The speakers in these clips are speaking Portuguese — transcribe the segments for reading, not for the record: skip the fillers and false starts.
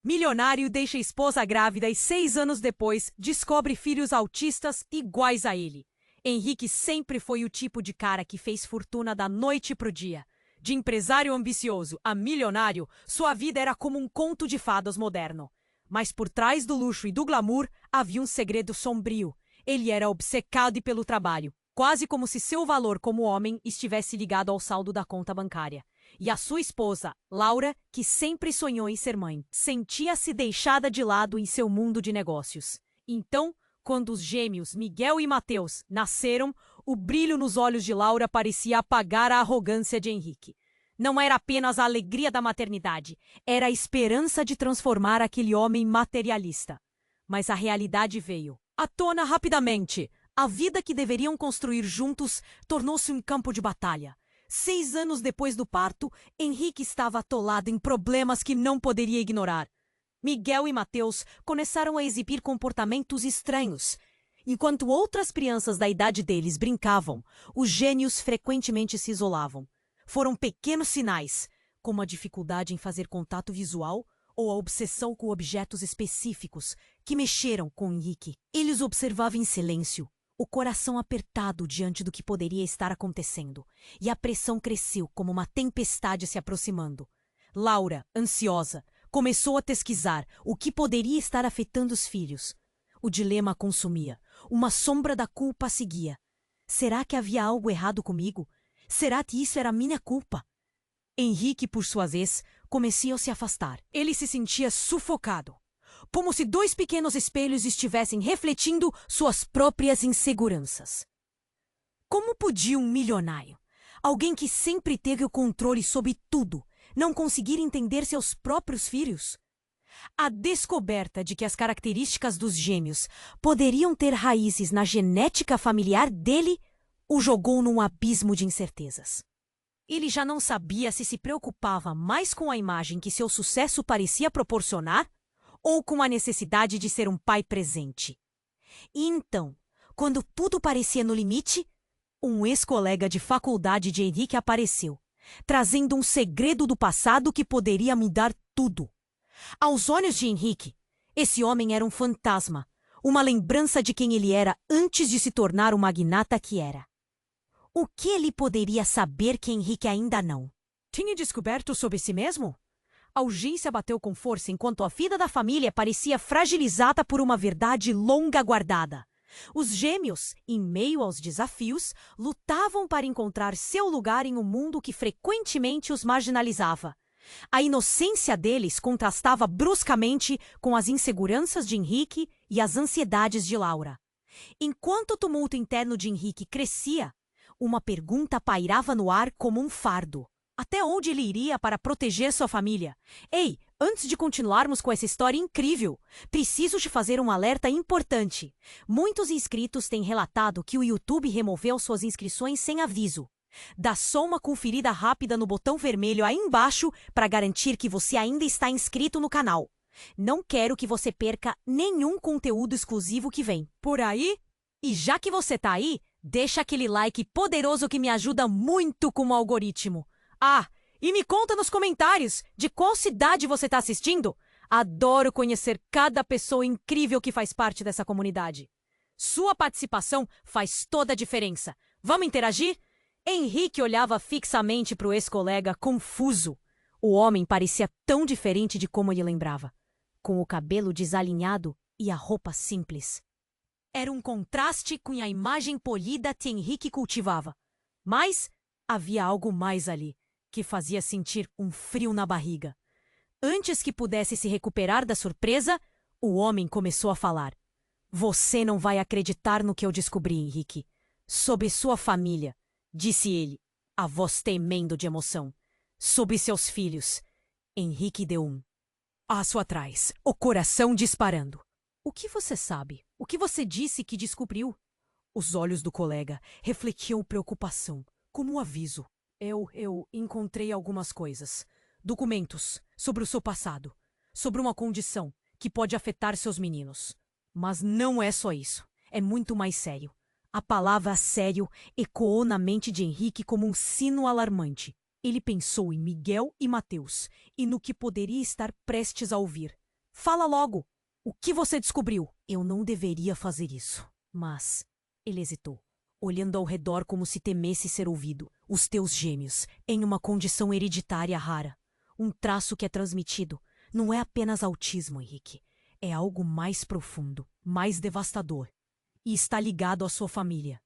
Milionário deixa a esposa grávida e 6 anos depois descobre filhos autistas iguais a ele. Henrique sempre foi o tipo de cara que fez fortuna da noite pro dia. De empresário ambicioso a milionário, sua vida era como um conto de fadas moderno. Mas por trás do luxo e do glamour havia um segredo sombrio. Ele era obcecado pelo trabalho, quase como se seu valor como homem estivesse ligado ao saldo da conta bancária. E a sua esposa, Laura, que sempre sonhou em ser mãe, sentia-se deixada de lado em seu mundo de negócios. Então, quando os gêmeos Miguel e Mateus nasceram, o brilho nos olhos de Laura parecia apagar a arrogância de Henrique. Não era apenas a alegria da maternidade, era a esperança de transformar aquele homem materialista. Mas a realidade veio à tona rapidamente. A vida que deveriam construir juntos tornou-se um campo de batalha. 6 anos depois do parto, Henrique estava atolado em problemas que não poderia ignorar. Miguel e Mateus começaram a exibir comportamentos estranhos. Enquanto outras crianças da idade deles brincavam, os gênios frequentemente se isolavam. Foram pequenos sinais, como a dificuldade em fazer contato visual ou a obsessão com objetos específicos, que mexeram com Henrique. Ele os observava em silêncio, o coração apertado diante do que poderia estar acontecendo, e a pressão cresceu como uma tempestade se aproximando. Laura, ansiosa, começou a pesquisar o que poderia estar afetando os filhos. O dilema a consumia, uma sombra da culpa a seguia. Será que havia algo errado comigo? Será que isso era minha culpa? Henrique, por sua vez, começou a se afastar. Ele se sentia sufocado, como se 2 pequenos espelhos estivessem refletindo suas próprias inseguranças. Como podia um milionário, alguém que sempre teve o controle sobre tudo, não conseguir entender seus próprios filhos? A descoberta de que as características dos gêmeos poderiam ter raízes na genética familiar dele o jogou num abismo de incertezas. Ele já não sabia se preocupava mais com a imagem que seu sucesso parecia proporcionar ou com a necessidade de ser um pai presente. E então, quando tudo parecia no limite, um ex-colega de faculdade de Henrique apareceu, trazendo um segredo do passado que poderia mudar tudo. Aos olhos de Henrique, esse homem era um fantasma, uma lembrança de quem ele era antes de se tornar o magnata que era. O que ele poderia saber que Henrique ainda não? Tinha descoberto sobre si mesmo? A urgência bateu com força enquanto a vida da família parecia fragilizada por uma verdade longa guardada. Os gêmeos, em meio aos desafios, lutavam para encontrar seu lugar em um mundo que frequentemente os marginalizava. A inocência deles contrastava bruscamente com as inseguranças de Henrique e as ansiedades de Laura. Enquanto o tumulto interno de Henrique crescia, uma pergunta pairava no ar como um fardo. Até onde ele iria para proteger sua família? Ei, antes de continuarmos com essa história incrível, preciso te fazer um alerta importante. Muitos inscritos têm relatado que o YouTube removeu suas inscrições sem aviso. Dá só uma conferida rápida no botão vermelho aí embaixo para garantir que você ainda está inscrito no canal. Não quero que você perca nenhum conteúdo exclusivo que vem por aí. E já que você tá aí, deixa aquele like poderoso que me ajuda muito com o algoritmo. Ah, e me conta nos comentários de qual cidade você está assistindo. Adoro conhecer cada pessoa incrível que faz parte dessa comunidade. Sua participação faz toda a diferença. Vamos interagir? Henrique olhava fixamente para o ex-colega, confuso. O homem parecia tão diferente de como ele lembrava, com o cabelo desalinhado e a roupa simples. Era um contraste com a imagem polida que Henrique cultivava. Mas havia algo mais ali, que fazia sentir um frio na barriga. Antes que pudesse se recuperar da surpresa, o homem começou a falar. Você não vai acreditar no que eu descobri, Henrique. Sobre sua família, disse ele, a voz tremendo de emoção. Sobre seus filhos. Henrique deu um passo atrás, o coração disparando. O que você sabe? O que você disse que descobriu? Os olhos do colega refletiam preocupação, como um aviso. Eu encontrei algumas coisas. Documentos sobre o seu passado, sobre uma condição que pode afetar seus meninos. Mas não é só isso. É muito mais sério. A palavra sério ecoou na mente de Henrique como um sino alarmante. Ele pensou em Miguel e Mateus e no que poderia estar prestes a ouvir. Fala logo. O que você descobriu? Eu não deveria fazer isso. Mas ele hesitou, olhando ao redor como se temesse ser ouvido. Os teus gêmeos, em uma condição hereditária rara. Um traço que é transmitido. Não é apenas autismo, Henrique. É algo mais profundo, mais devastador. E está ligado à sua família.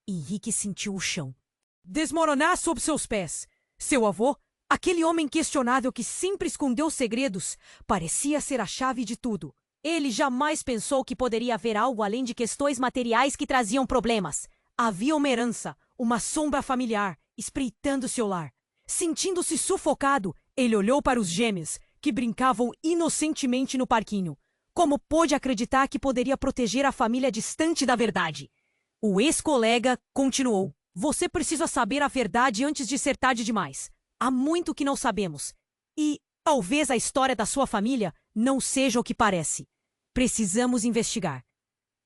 Henrique sentiu o chão desmoronar sob seus pés. Seu avô, aquele homem questionável que sempre escondeu segredos, parecia ser a chave de tudo. Ele jamais pensou que poderia haver algo além de questões materiais que traziam problemas. Havia uma herança, uma sombra familiar, espreitando seu lar. Sentindo-se sufocado, ele olhou para os gêmeos, que brincavam inocentemente no parquinho. Como pôde acreditar que poderia proteger a família distante da verdade? O ex-colega continuou. Você precisa saber a verdade antes de ser tarde demais. Há muito que não sabemos. E talvez a história da sua família não seja o que parece. Precisamos investigar.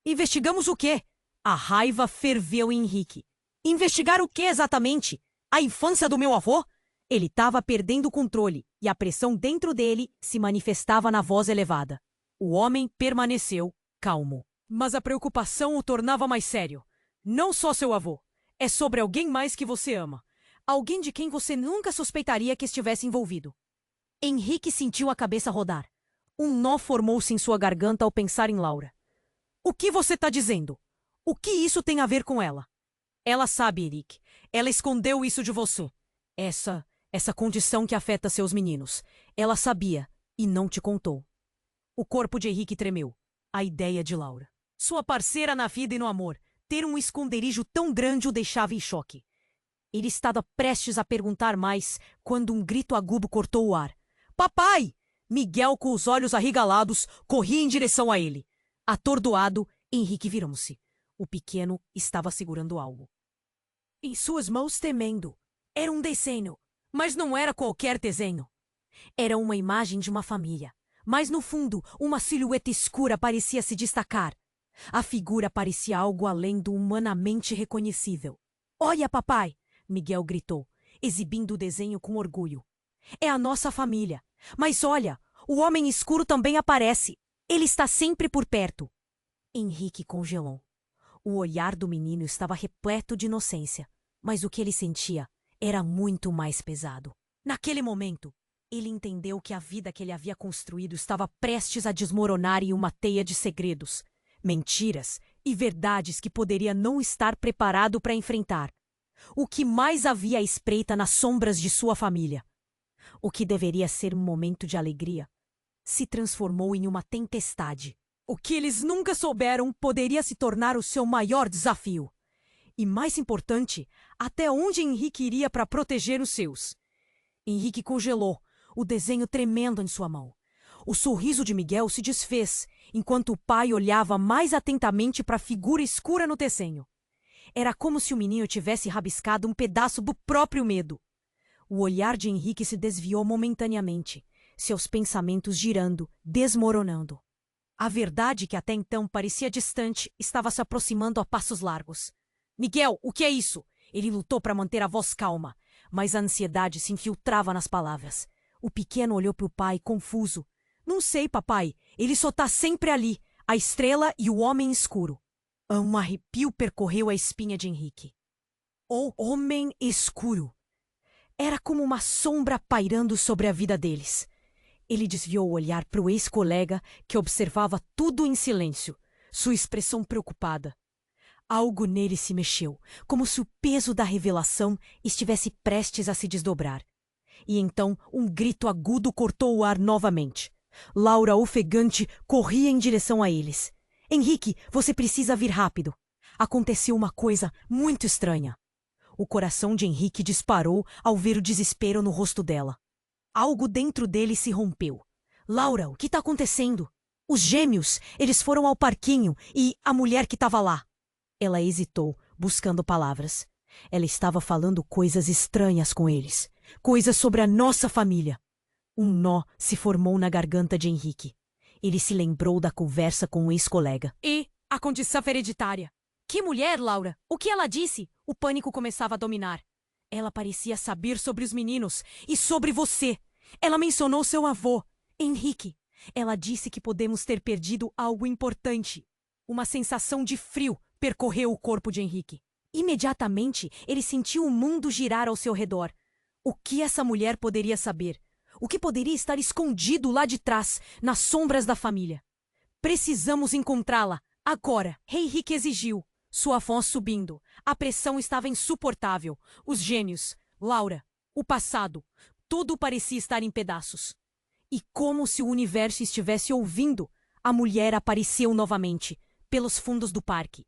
Investigamos o quê? A raiva ferveu em Henrique. Investigar o que exatamente? A infância do meu avô? Ele estava perdendo o controle e a pressão dentro dele se manifestava na voz elevada. O homem permaneceu calmo. Mas a preocupação o tornava mais sério. Não só seu avô. É sobre alguém mais que você ama. Alguém de quem você nunca suspeitaria que estivesse envolvido. Henrique sentiu a cabeça rodar. Um nó formou-se em sua garganta ao pensar em Laura. O que você está dizendo? O que isso tem a ver com ela? Ela sabe, Eric. Ela escondeu isso de você. Essa condição que afeta seus meninos. Ela sabia e não te contou. O corpo de Henrique tremeu. A ideia de Laura. Sua parceira na vida e no amor. Ter um esconderijo tão grande o deixava em choque. Ele estava prestes a perguntar mais quando um grito agudo cortou o ar. Papai! Miguel, com os olhos arregalados, corria em direção a ele. Atordoado, Henrique virou-se. O pequeno estava segurando algo. Em suas mãos, temendo. Era um desenho, mas não era qualquer desenho. Era uma imagem de uma família. Mas no fundo, uma silhueta escura parecia se destacar. A figura parecia algo além do humanamente reconhecível. Olha, papai! Miguel gritou, exibindo o desenho com orgulho. É a nossa família. Mas olha, o homem escuro também aparece. Ele está sempre por perto. Henrique congelou. O olhar do menino estava repleto de inocência, mas o que ele sentia era muito mais pesado. Naquele momento, ele entendeu que a vida que ele havia construído estava prestes a desmoronar em uma teia de segredos, mentiras e verdades que poderia não estar preparado para enfrentar. O que mais havia à espreita nas sombras de sua família. O que deveria ser um momento de alegria se transformou em uma tempestade. O que eles nunca souberam poderia se tornar o seu maior desafio. E mais importante, até onde Henrique iria para proteger os seus. Henrique congelou, o desenho tremendo em sua mão. O sorriso de Miguel se desfez, enquanto o pai olhava mais atentamente para a figura escura no desenho. Era como se o menino tivesse rabiscado um pedaço do próprio medo. O olhar de Henrique se desviou momentaneamente, seus pensamentos girando, desmoronando. A verdade que até então parecia distante estava se aproximando a passos largos. Miguel, o que é isso? Ele lutou para manter a voz calma, mas a ansiedade se infiltrava nas palavras. O pequeno olhou para o pai, confuso. Não sei, papai. Ele só está sempre ali, a estrela e o homem escuro. Um arrepio percorreu a espinha de Henrique. O homem escuro. Era como uma sombra pairando sobre a vida deles. Ele desviou o olhar para o ex-colega, que observava tudo em silêncio, sua expressão preocupada. Algo nele se mexeu, como se o peso da revelação estivesse prestes a se desdobrar. E então um grito agudo cortou o ar novamente. Laura, ofegante, corria em direção a eles. Henrique, você precisa vir rápido. Aconteceu uma coisa muito estranha. O coração de Henrique disparou ao ver o desespero no rosto dela. Algo dentro dele se rompeu. Laura, o que está acontecendo? Os gêmeos, eles foram ao parquinho e a mulher que estava lá. Ela hesitou, buscando palavras. Ela estava falando coisas estranhas com eles. Coisas sobre a nossa família. Um nó se formou na garganta de Henrique. Ele se lembrou da conversa com um ex-colega. E a condição hereditária. Que mulher, Laura? O que ela disse? O pânico começava a dominar. Ela parecia saber sobre os meninos e sobre você. Ela mencionou seu avô, Henrique. Ela disse que podemos ter perdido algo importante. Uma sensação de frio percorreu o corpo de Henrique. Imediatamente, ele sentiu o mundo girar ao seu redor. O que essa mulher poderia saber? O que poderia estar escondido lá de trás, nas sombras da família? Precisamos encontrá-la, agora! Henrique exigiu. Sua voz subindo. A pressão estava insuportável. Os gênios, Laura, o passado, tudo parecia estar em pedaços. E como se o universo estivesse ouvindo, a mulher apareceu novamente, pelos fundos do parque.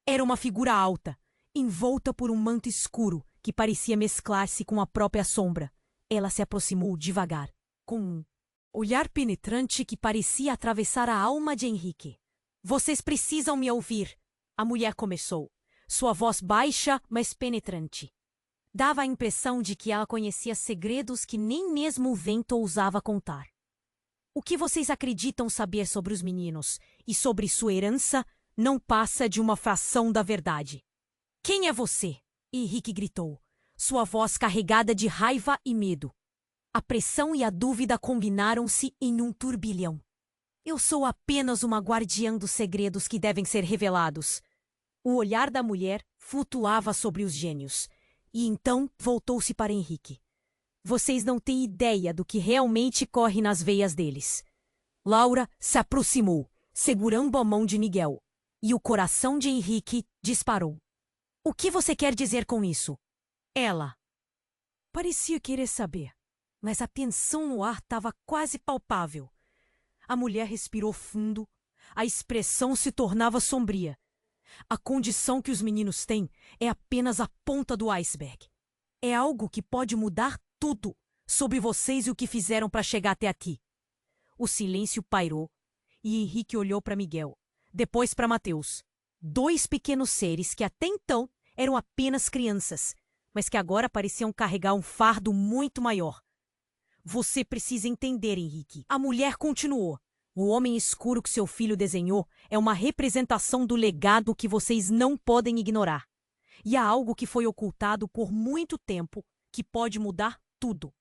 Era uma figura alta, envolta por um manto escuro que parecia mesclar-se com a própria sombra. Ela se aproximou devagar, com um olhar penetrante que parecia atravessar a alma de Henrique. Vocês precisam me ouvir, a mulher começou, sua voz baixa, mas penetrante. Dava a impressão de que ela conhecia segredos que nem mesmo o vento ousava contar. O que vocês acreditam saber sobre os meninos e sobre sua herança não passa de uma fração da verdade. Quem é você? Henrique gritou, sua voz carregada de raiva e medo. A pressão e a dúvida combinaram-se em um turbilhão. Eu sou apenas uma guardiã dos segredos que devem ser revelados. O olhar da mulher flutuava sobre os gênios. E então voltou-se para Henrique. Vocês não têm ideia do que realmente corre nas veias deles. Laura se aproximou, segurando a mão de Miguel. E o coração de Henrique disparou. O que você quer dizer com isso? Ela parecia querer saber, mas a tensão no ar estava quase palpável. A mulher respirou fundo, a expressão se tornava sombria. A condição que os meninos têm é apenas a ponta do iceberg. É algo que pode mudar tudo sobre vocês e o que fizeram para chegar até aqui. O silêncio pairou e Henrique olhou para Miguel, depois para Mateus. Dois pequenos seres que até então eram apenas crianças, mas que agora pareciam carregar um fardo muito maior. Você precisa entender, Henrique. A mulher continuou. O homem escuro que seu filho desenhou é uma representação do legado que vocês não podem ignorar. E há algo que foi ocultado por muito tempo que pode mudar tudo.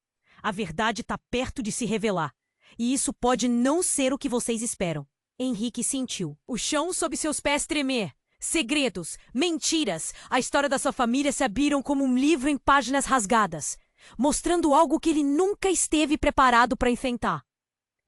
A verdade está perto de se revelar. E isso pode não ser o que vocês esperam. Henrique sentiu o chão sob seus pés tremer. Segredos, mentiras, a história da sua família se abriram como um livro em páginas rasgadas, mostrando algo que ele nunca esteve preparado para enfrentar.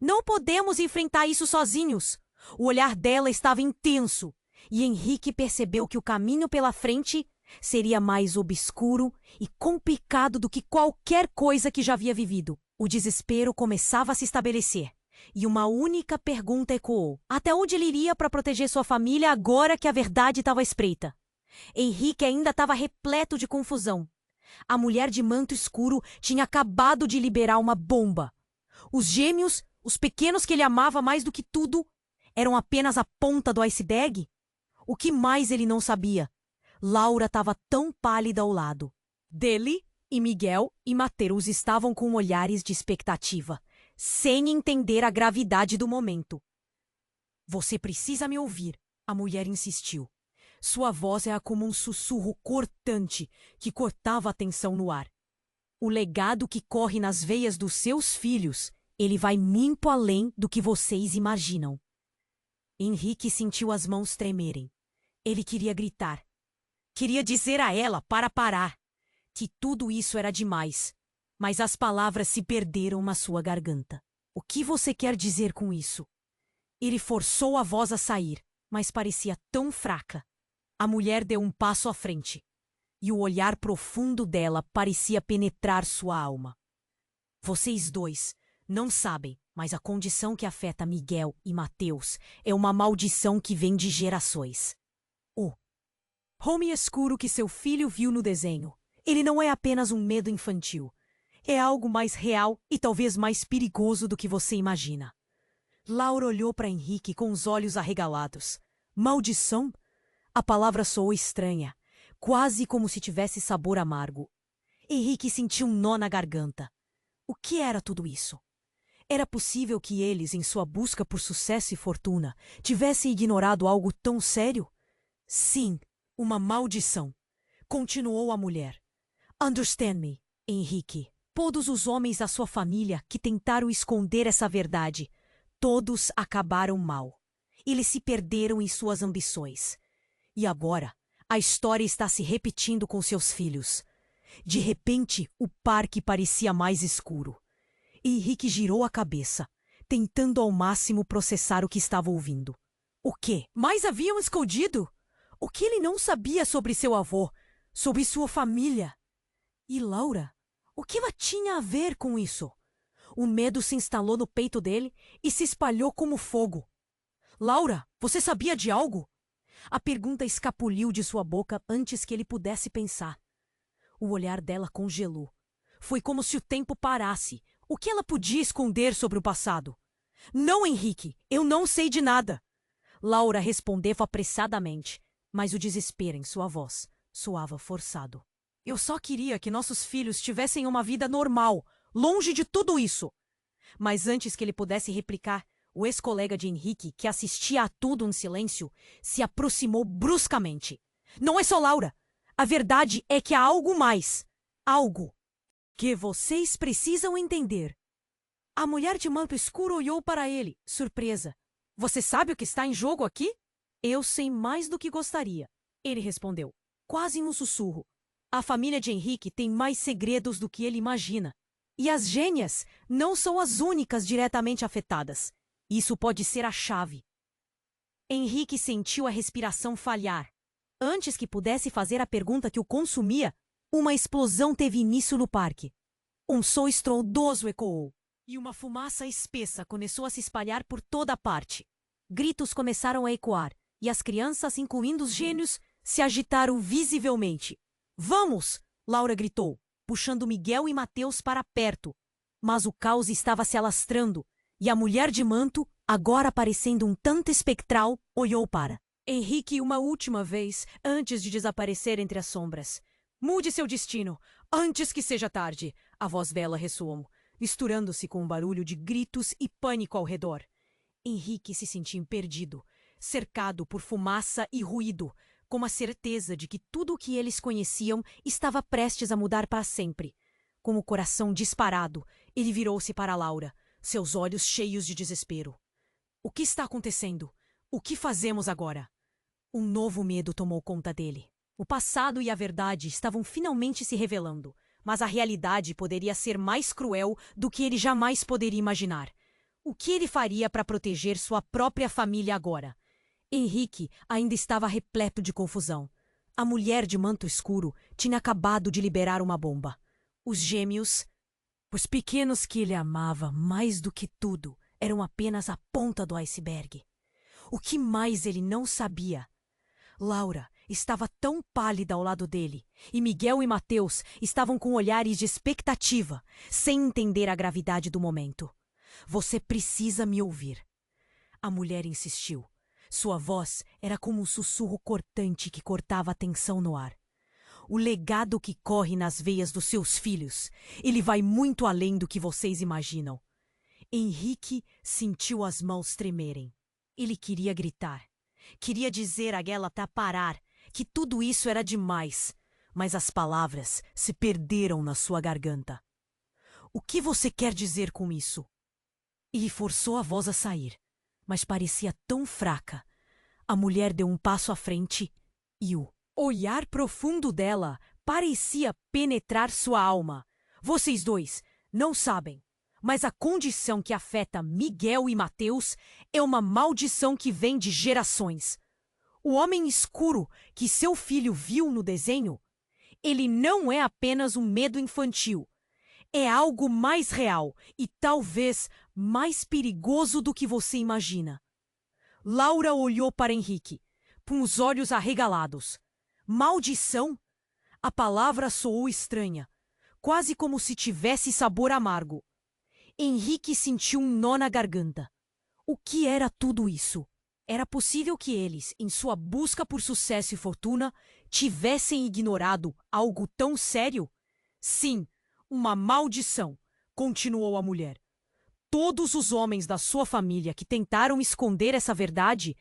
Não podemos enfrentar isso sozinhos. O olhar dela estava intenso, e Henrique percebeu que o caminho pela frente seria mais obscuro e complicado do que qualquer coisa que já havia vivido. O desespero começava a se estabelecer, e uma única pergunta ecoou. Até onde ele iria para proteger sua família agora que a verdade estava à espreita? Henrique ainda estava repleto de confusão. A mulher de manto escuro tinha acabado de liberar uma bomba. Os gêmeos, os pequenos que ele amava mais do que tudo, eram apenas a ponta do iceberg? O que mais ele não sabia? Laura estava tão pálida ao lado dele, e Miguel e Mateus estavam com olhares de expectativa, sem entender a gravidade do momento. Você precisa me ouvir, a mulher insistiu. Sua voz era como um sussurro cortante que cortava a tensão no ar. O legado que corre nas veias dos seus filhos, ele vai muito além do que vocês imaginam. Henrique sentiu as mãos tremerem. Ele queria gritar. Queria dizer a ela para parar, que tudo isso era demais, mas as palavras se perderam na sua garganta. O que você quer dizer com isso? Ele forçou a voz a sair, mas parecia tão fraca. A mulher deu um passo à frente, e o olhar profundo dela parecia penetrar sua alma. Vocês dois não sabem, mas a condição que afeta Miguel e Mateus é uma maldição que vem de gerações. O homem escuro que seu filho viu no desenho, ele não é apenas um medo infantil. É algo mais real e talvez mais perigoso do que você imagina. Laura olhou para Henrique com os olhos arregalados. Maldição? A palavra soou estranha, quase como se tivesse sabor amargo. Henrique sentiu um nó na garganta. O que era tudo isso? Era possível que eles, em sua busca por sucesso e fortuna, tivessem ignorado algo tão sério? Sim, uma maldição. Continuou a mulher. Understand me, Henrique. Todos os homens da sua família que tentaram esconder essa verdade, Todos acabaram mal. Eles se perderam em suas ambições. E agora, a história está se repetindo com seus filhos. De repente, o parque parecia mais escuro. Henrique girou a cabeça, tentando ao máximo processar o que estava ouvindo. O quê? Mais haviam escondido? O que ele não sabia sobre seu avô, sobre sua família? E Laura? O que ela tinha a ver com isso? O medo se instalou no peito dele e se espalhou como fogo. Laura, você sabia de algo? A pergunta escapuliu de sua boca antes que ele pudesse pensar. O olhar dela congelou. Foi como se o tempo parasse. O que ela podia esconder sobre o passado? Não, Henrique, eu não sei de nada. Laura respondeu apressadamente, mas o desespero em sua voz soava forçado. Eu só queria que nossos filhos tivessem uma vida normal, longe de tudo isso. Mas antes que ele pudesse replicar, o ex-colega de Henrique, que assistia a tudo em silêncio, se aproximou bruscamente. Não é só Laura. A verdade é que há algo mais. Algo que vocês precisam entender. A mulher de manto escuro olhou para ele, surpresa. Você sabe o que está em jogo aqui? Eu sei mais do que gostaria. Ele respondeu, quase em um sussurro. A família de Henrique tem mais segredos do que ele imagina. E as gêmeas não são as únicas diretamente afetadas. Isso pode ser a chave. Henrique sentiu a respiração falhar. Antes que pudesse fazer a pergunta que o consumia, uma explosão teve início no parque. Um som estrondoso ecoou, e uma fumaça espessa começou a se espalhar por toda a parte. Gritos começaram a ecoar, e as crianças, incluindo os gênios, se agitaram visivelmente. Vamos! Laura gritou, puxando Miguel e Mateus para perto. Mas o caos estava se alastrando, e a mulher de manto, agora parecendo um tanto espectral, olhou para Henrique uma última vez, antes de desaparecer entre as sombras. Mude seu destino, antes que seja tarde. A voz dela ressoou, misturando-se com um barulho de gritos e pânico ao redor. Henrique se sentia perdido, cercado por fumaça e ruído, com a certeza de que tudo o que eles conheciam estava prestes a mudar para sempre. Com o coração disparado, ele virou-se para Laura, seus olhos cheios de desespero. O que está acontecendo? O que fazemos agora? Um novo medo tomou conta dele. O passado e a verdade estavam finalmente se revelando, mas a realidade poderia ser mais cruel do que ele jamais poderia imaginar. O que ele faria para proteger sua própria família agora? Henrique ainda estava repleto de confusão. A mulher de manto escuro tinha acabado de liberar uma bomba. Os gêmeos, os pequenos que ele amava mais do que tudo, eram apenas a ponta do iceberg. O que mais ele não sabia? Laura estava tão pálida ao lado dele, e Miguel e Mateus estavam com olhares de expectativa, sem entender a gravidade do momento. Você precisa me ouvir. A mulher insistiu. Sua voz era como um sussurro cortante que cortava a tensão no ar. O legado que corre nas veias dos seus filhos, ele vai muito além do que vocês imaginam. Henrique sentiu as mãos tremerem. Ele queria gritar. Queria dizer a ela para parar, que tudo isso era demais, mas as palavras se perderam na sua garganta. O que você quer dizer com isso? Ele forçou a voz a sair, mas parecia tão fraca. A mulher deu um passo à frente e o olhar profundo dela parecia penetrar sua alma. Vocês dois não sabem, mas a condição que afeta Miguel e Mateus é uma maldição que vem de gerações. O homem escuro que seu filho viu no desenho, ele não é apenas um medo infantil. É algo mais real e talvez mais perigoso do que você imagina. Laura olhou para Henrique, com os olhos arregalados. Maldição? A palavra soou estranha, quase como se tivesse sabor amargo. Henrique sentiu um nó na garganta. O que era tudo isso? Era possível que eles, em sua busca por sucesso e fortuna, tivessem ignorado algo tão sério? Sim, uma maldição, continuou a mulher. Todos os homens da sua família que tentaram esconder essa verdade,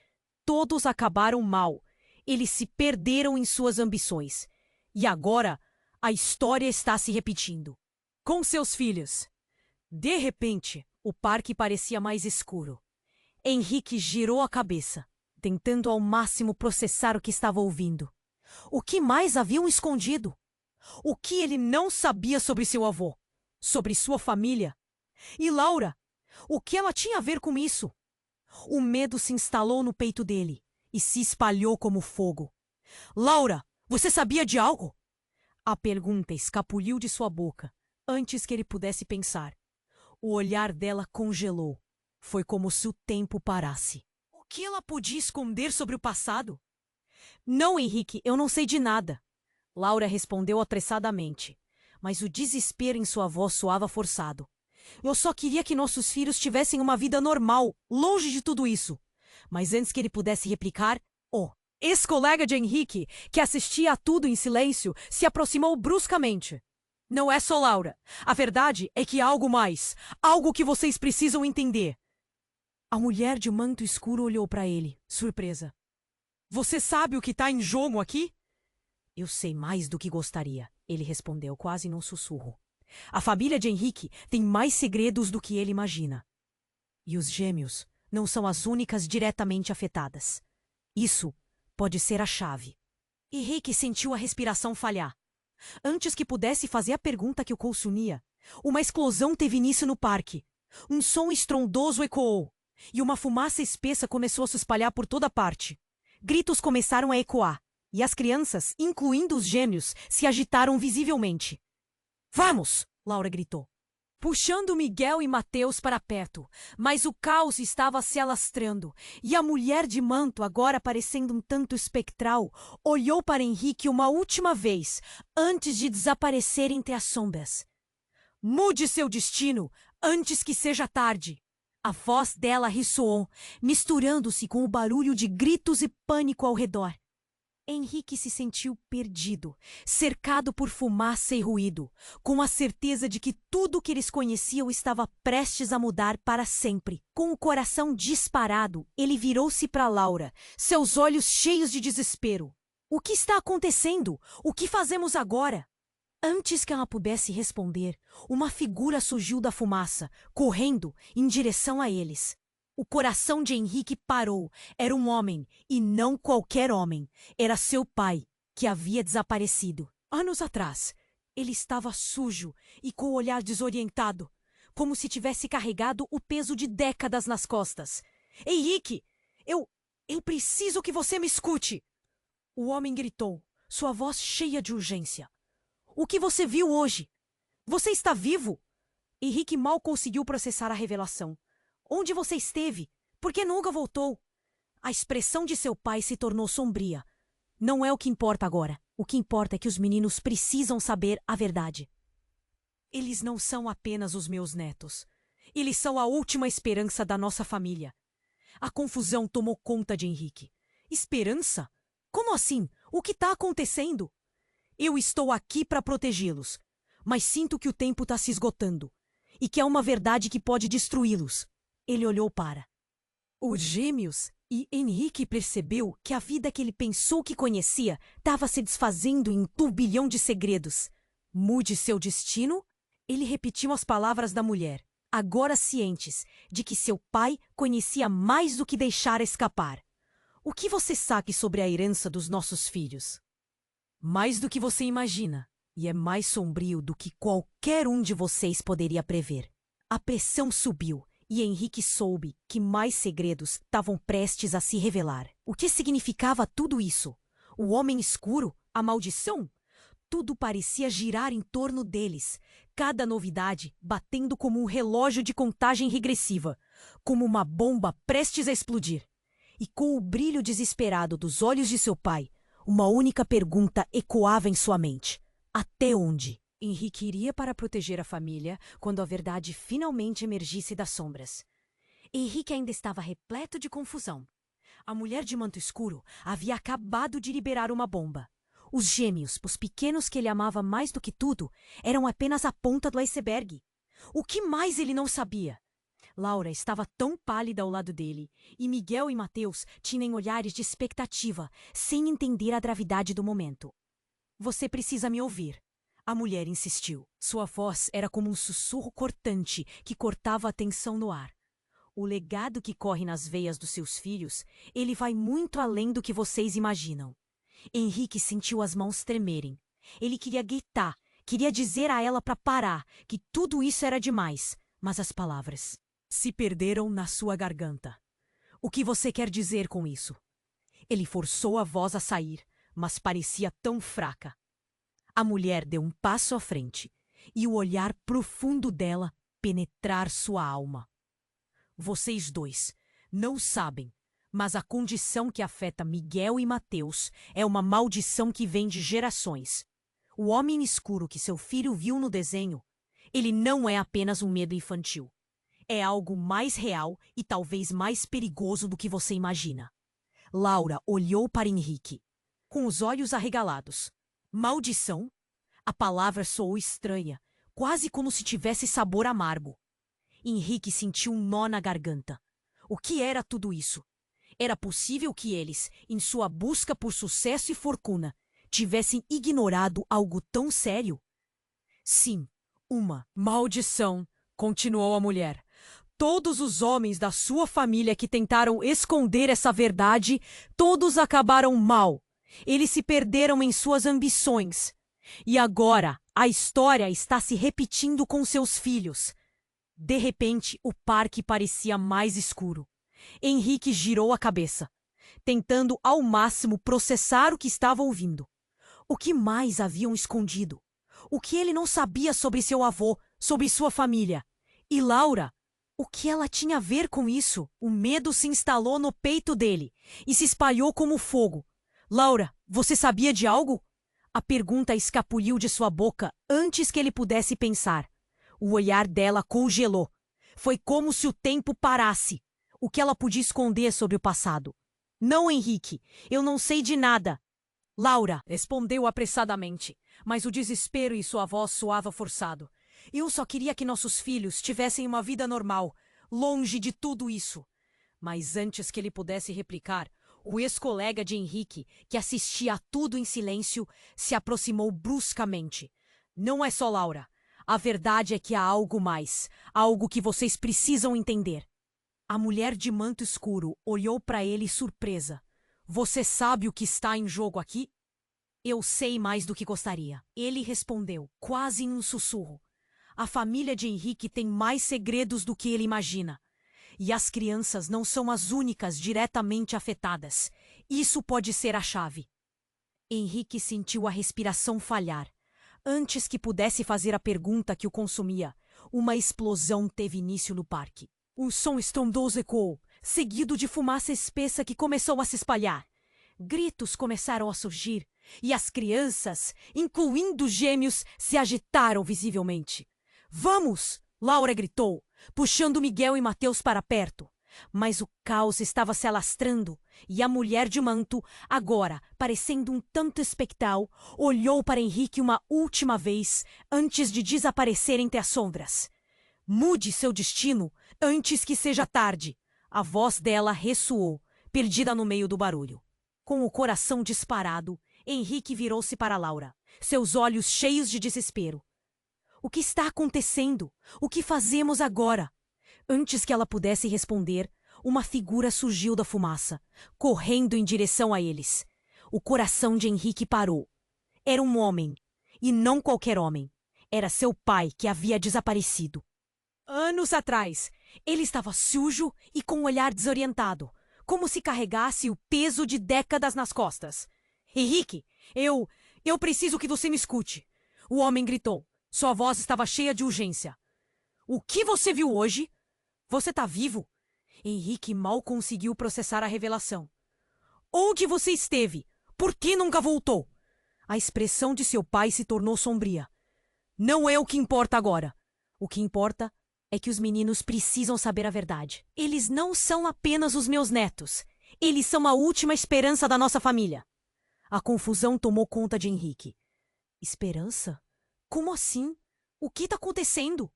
todos acabaram mal. Eles se perderam em suas ambições. E agora, a história está se repetindo. Com seus filhos. De repente, o parque parecia mais escuro, Henrique girou a cabeça, tentando ao máximo processar o que estava ouvindo. O que mais haviam escondido? O que ele não sabia sobre seu avô? Sobre sua família? E Laura? O que ela tinha a ver com isso? O medo se instalou no peito dele e se espalhou como fogo. Laura, você sabia de algo? A pergunta escapuliu de sua boca antes que ele pudesse pensar. O olhar dela congelou. Foi como se o tempo parasse. O que ela podia esconder sobre o passado? Não, Henrique, eu não sei de nada. Laura respondeu apressadamente, mas o desespero em sua voz soava forçado. Eu só queria que nossos filhos tivessem uma vida normal, longe de tudo isso. Mas antes que ele pudesse replicar, ex-colega de Henrique, que assistia a tudo em silêncio, se aproximou bruscamente. Não é só Laura. A verdade é que há algo mais. Algo que vocês precisam entender. A mulher de manto escuro olhou para ele, surpresa. Você sabe o que está em jogo aqui? Eu sei mais do que gostaria, ele respondeu quase num sussurro. A família de Henrique tem mais segredos do que ele imagina. E os gêmeos não são as únicas diretamente afetadas. Isso pode ser a chave. Henrique sentiu a respiração falhar. Antes que pudesse fazer a pergunta que o consunia, uma explosão teve início no parque. Um som estrondoso ecoou, e uma fumaça espessa começou a se espalhar por toda parte. Gritos começaram a ecoar, e as crianças, incluindo os gêmeos, se agitaram visivelmente. Vamos! Laura gritou, puxando Miguel e Mateus para perto, mas o caos estava se alastrando, e a mulher de manto, agora parecendo um tanto espectral, olhou para Henrique uma última vez, antes de desaparecer entre as sombras. Mude seu destino, antes que seja tarde! A voz dela ressoou, misturando-se com o barulho de gritos e pânico ao redor. Henrique se sentiu perdido, cercado por fumaça e ruído, com a certeza de que tudo o que eles conheciam estava prestes a mudar para sempre. Com o coração disparado, ele virou-se para Laura, seus olhos cheios de desespero. O que está acontecendo? O que fazemos agora? Antes que ela pudesse responder, uma figura surgiu da fumaça, correndo em direção a eles. O coração de Henrique parou. Era um homem, e não qualquer homem. Era seu pai, que havia desaparecido. Anos atrás, ele estava sujo e com o olhar desorientado, como se tivesse carregado o peso de décadas nas costas. Henrique, eu preciso que você me escute! O homem gritou, sua voz cheia de urgência. O que você viu hoje? Você está vivo? Henrique mal conseguiu processar a revelação. Onde você esteve? Por que nunca voltou? A expressão de seu pai se tornou sombria. Não é o que importa agora. O que importa é que os meninos precisam saber a verdade. Eles não são apenas os meus netos. Eles são a última esperança da nossa família. A confusão tomou conta de Henrique. Esperança? Como assim? O que está acontecendo? Eu estou aqui para protegê-los, mas sinto que o tempo está se esgotando e que há uma verdade que pode destruí-los. Ele olhou para os gêmeos e Henrique percebeu que a vida que ele pensou que conhecia estava se desfazendo em um turbilhão de segredos. Mude seu destino? Ele repetiu as palavras da mulher, agora cientes de que seu pai conhecia mais do que deixara escapar. O que você sabe sobre a herança dos nossos filhos? Mais do que você imagina, e é mais sombrio do que qualquer um de vocês poderia prever. A pressão subiu. E Henrique soube que mais segredos estavam prestes a se revelar. O que significava tudo isso? O homem escuro? A maldição? Tudo parecia girar em torno deles, cada novidade batendo como um relógio de contagem regressiva, como uma bomba prestes a explodir. E com o brilho desesperado dos olhos de seu pai, uma única pergunta ecoava em sua mente. Até onde? Henrique iria para proteger a família quando a verdade finalmente emergisse das sombras. Henrique ainda estava repleto de confusão. A mulher de manto escuro havia acabado de liberar uma bomba. Os gêmeos, os pequenos que ele amava mais do que tudo, eram apenas a ponta do iceberg. O que mais ele não sabia? Laura estava tão pálida ao lado dele, e Miguel e Mateus tinham olhares de expectativa, sem entender a gravidade do momento. Você precisa me ouvir. A mulher insistiu. Sua voz era como um sussurro cortante que cortava a tensão no ar. O legado que corre nas veias dos seus filhos, ele vai muito além do que vocês imaginam. Henrique sentiu as mãos tremerem. Ele queria gritar, queria dizer a ela para parar, que tudo isso era demais, mas as palavras se perderam na sua garganta. O que você quer dizer com isso? Ele forçou a voz a sair, mas parecia tão fraca. A mulher deu um passo à frente, e o olhar profundo dela penetrar sua alma. Vocês dois não sabem, mas a condição que afeta Miguel e Mateus é uma maldição que vem de gerações. O homem escuro que seu filho viu no desenho, ele não é apenas um medo infantil. É algo mais real e talvez mais perigoso do que você imagina. Laura olhou para Henrique, com os olhos arregalados. Maldição? A palavra soou estranha, quase como se tivesse sabor amargo. Henrique sentiu um nó na garganta. O que era tudo isso? Era possível que eles, em sua busca por sucesso e fortuna, tivessem ignorado algo tão sério? Sim, uma maldição, continuou a mulher. Todos os homens da sua família que tentaram esconder essa verdade, todos acabaram mal. Eles se perderam em suas ambições. E agora, a história está se repetindo com seus filhos. De repente, o parque parecia mais escuro. Henrique girou a cabeça, tentando ao máximo processar o que estava ouvindo. O que mais haviam escondido? O que ele não sabia sobre seu avô, sobre sua família? E Laura? O que ela tinha a ver com isso? O medo se instalou no peito dele e se espalhou como fogo. Laura, você sabia de algo? A pergunta escapuliu de sua boca antes que ele pudesse pensar. O olhar dela congelou. Foi como se o tempo parasse. O que ela podia esconder sobre o passado? Não, Henrique, eu não sei de nada. Laura respondeu apressadamente, mas o desespero em sua voz soava forçado. Eu só queria que nossos filhos tivessem uma vida normal, longe de tudo isso. Mas antes que ele pudesse replicar, o ex-colega de Henrique, que assistia a tudo em silêncio, se aproximou bruscamente. Não é só Laura. A verdade é que há algo mais, algo que vocês precisam entender. A mulher de manto escuro olhou para ele surpresa. Você sabe o que está em jogo aqui? Eu sei mais do que gostaria. Ele respondeu, quase em um sussurro. A família de Henrique tem mais segredos do que ele imagina. E as crianças não são as únicas diretamente afetadas. Isso pode ser a chave. Henrique sentiu a respiração falhar. Antes que pudesse fazer a pergunta que o consumia, uma explosão teve início no parque. Um som estrondoso ecoou, seguido de fumaça espessa que começou a se espalhar. Gritos começaram a surgir, e as crianças, incluindo os gêmeos, se agitaram visivelmente. Vamos! Laura gritou, puxando Miguel e Mateus para perto. Mas o caos estava se alastrando, e a mulher de manto, agora parecendo um tanto espectral, olhou para Henrique uma última vez antes de desaparecer entre as sombras. Mude seu destino antes que seja tarde. A voz dela ressoou, perdida no meio do barulho. Com o coração disparado, Henrique virou-se para Laura, seus olhos cheios de desespero. O que está acontecendo? O que fazemos agora? Antes que ela pudesse responder, uma figura surgiu da fumaça, correndo em direção a eles. O coração de Henrique parou. Era um homem, e não qualquer homem. Era seu pai que havia desaparecido. Anos atrás, ele estava sujo e com um olhar desorientado, como se carregasse o peso de décadas nas costas. Henrique, eu preciso que você me escute. O homem gritou. Sua voz estava cheia de urgência. O que você viu hoje? Você está vivo? Henrique mal conseguiu processar a revelação. Onde você esteve? Por que nunca voltou? A expressão de seu pai se tornou sombria. Não é o que importa agora. O que importa é que os meninos precisam saber a verdade. Eles não são apenas os meus netos. Eles são a última esperança da nossa família. A confusão tomou conta de Henrique. Esperança? Como assim? O que está acontecendo?